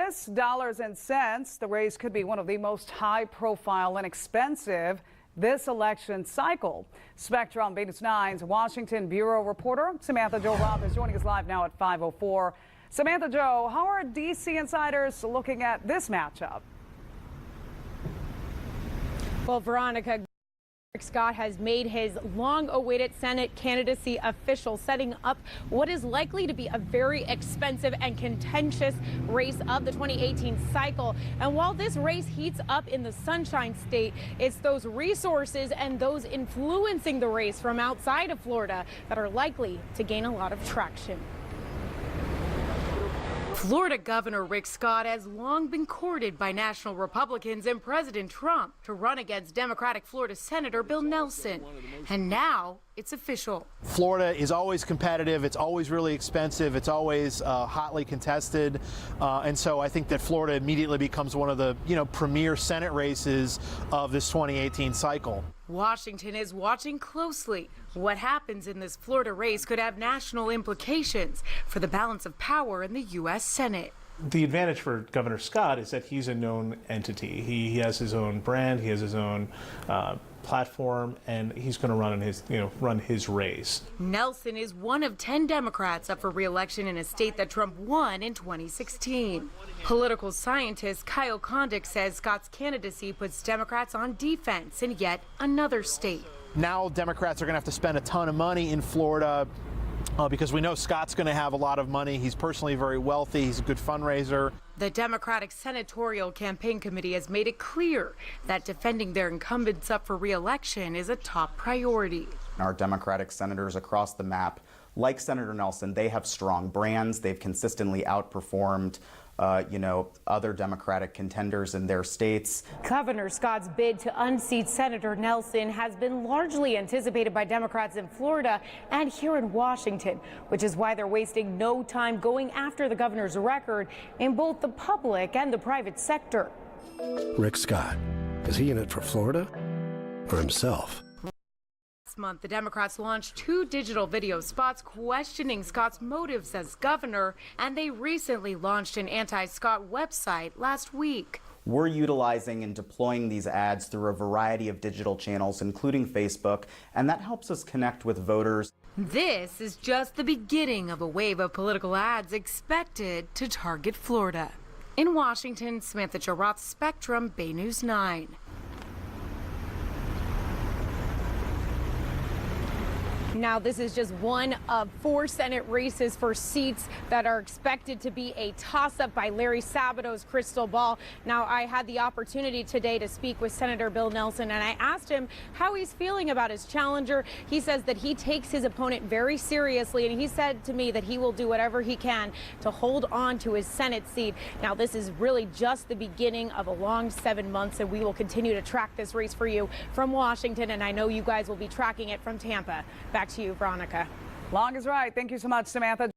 this, dollars and cents, the race could be one of the most high-profile and expensive this election cycle. Spectrum News 9's Washington bureau reporter Samantha-Jo is joining us live now at 5:04. Samantha-Jo, how are D.C. insiders looking at this matchup? Well, Veronica, Scott has made his long-awaited Senate candidacy official, setting up what is likely to be a very expensive and contentious race of the 2018 cycle. And while this race heats up in the Sunshine State, it's those resources and those influencing the race from outside of Florida that are likely to gain a lot of traction. Florida Governor Rick Scott has long been courted by national Republicans and President Trump to run against Democratic Florida Senator Bill Nelson. And now it's official. Florida is always competitive. It's always really expensive. It's always hotly contested. And so I think that Florida immediately becomes one of the, premier Senate races of this 2018 cycle. Washington is watching closely. What happens in this Florida race could have national implications for the balance of power in the U.S. Senate. The advantage for Governor Scott is that he's a known entity. He has his own brand, he has his own platform, and he's going to run his race. Nelson is one of 10 Democrats up for re-election in a state that Trump won in 2016. Political scientist Kyle Kondik says Scott's candidacy puts Democrats on defense in yet another state. Now Democrats are going to have to spend a ton of money in Florida because we know Scott's going to have a lot of money. He's personally very wealthy. He's a good fundraiser. The Democratic Senatorial Campaign Committee has made it clear that defending their incumbents up for re-election is a top priority. Our Democratic senators across the map, like Senator Nelson, they have strong brands. They've consistently outperformed other Democratic contenders in their states. Governor Scott's bid to unseat Senator Nelson has been largely anticipated by Democrats in Florida and here in Washington, which is why they're wasting no time going after the governor's record in both the public and the private sector. Rick Scott, is he in it for Florida or himself? Month, the Democrats launched 2 digital video spots questioning Scott's motives as governor, and they recently launched an anti-Scott website last week. We're utilizing and deploying these ads through a variety of digital channels, including Facebook, and that helps us connect with voters. This is just the beginning of a wave of political ads expected to target Florida. In Washington, Samantha-Jo, Spectrum News 9. Now, this is just one of 4 Senate races for seats that are expected to be a toss-up by Larry Sabato's crystal ball. Now, I had the opportunity today to speak with Senator Bill Nelson, and I asked him how he's feeling about his challenger. He says that he takes his opponent very seriously, and he said to me that he will do whatever he can to hold on to his Senate seat. Now, this is really just the beginning of a long 7 months, and we will continue to track this race for you from Washington, and I know you guys will be tracking it from Tampa. Back to you, Veronica. Long is right. Thank you so much, Samantha.